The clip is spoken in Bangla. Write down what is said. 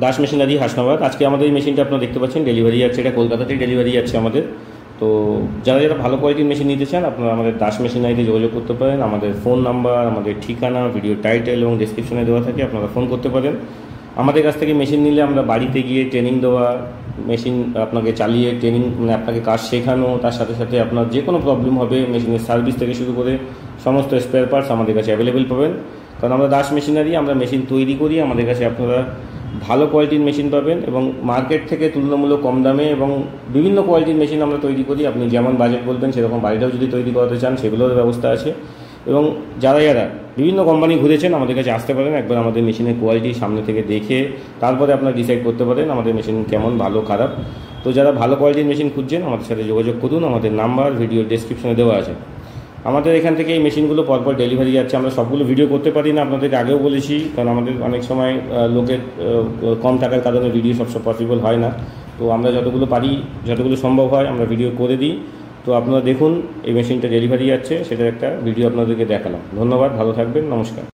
দাস মেশিনারি হাসনাবাদ। আজকে আমাদের এই মেশিনটা আপনারা দেখতে পাচ্ছেন ডেলিভারি যাচ্ছে, এটা কলকাতাতেই ডেলিভারি যাচ্ছে আমাদের। তো যারা যারা ভালো কোয়ালিটির মেশিন নিতে চান আপনারা আমাদের দাস মেশিনারিতে যোগাযোগ করতে পারেন। আমাদের ফোন নাম্বার, আমাদের ঠিকানা ভিডিও টাইটেল এবং ডেসক্রিপশনে দেওয়া থাকে, আপনারা ফোন করতে পারেন। আমাদের কাছ থেকে মেশিন নিলে আমরা বাড়িতে গিয়ে ট্রেনিং দেওয়া, মেশিন আপনাকে চালিয়ে ট্রেনিং মানে আপনাকে কাজ শেখানো, তার সাথে সাথে আপনার যে কোনো প্রবলেম হবে মেশিনের সার্ভিস থেকে শুরু করে সমস্ত স্পেয়ার পার্টস আমাদের কাছে অ্যাভেলেবেল পাবেন। কারণ আমরা দাস মেশিনারি, আমরা মেশিন তৈরি করি, আমাদের কাছে আপনারা ভালো কোয়ালিটির মেশিন পাবেন এবং মার্কেট থেকে তুলনামূলক কম দামে এবং বিভিন্ন কোয়ালিটির মেশিন আমরা তৈরি করি। আপনি যেমন বাজেট বলবেন সেরকম বাড়িটাও যদি তৈরি করাতে চান সেগুলোর ব্যবস্থা আছে। এবং যারা যারা বিভিন্ন কোম্পানি ঘুরেছেন আমাদের কাছে আসতে পারেন, একবার আমাদের মেশিনের কোয়ালিটি সামনে থেকে দেখে তারপরে আপনারা ডিসাইড করতে পারেন আমাদের মেশিন কেমন, ভালো খারাপ। তো যারা ভালো কোয়ালিটির মেশিন খুঁজছেন আমাদের সাথে যোগাযোগ করুন, আমাদের নাম্বার ভিডিও ডেসক্রিপশনে দেওয়া আছে। আমাদের এখান থেকে এই মেশিনগুলো পরপর ডেলিভারি যাচ্ছে। আমরা সবগুলো ভিডিও করতে পারি না, আপনাদেরকে আগেও বলেছি, কারণ আমাদের অনেক সময় লোকের কম টাকার কারণে ভিডিও সবসময় পসিবল হয় না। তো আমরা যতগুলো পারি, যতগুলো সম্ভব হয় আমরা ভিডিও করে দিই। তো আপনারা দেখুন এই মেশিনটা ডেলিভারি যাচ্ছে, সেটার একটা ভিডিও আপনাদেরকে দেখালাম। ধন্যবাদ, ভালো থাকবেন, নমস্কার।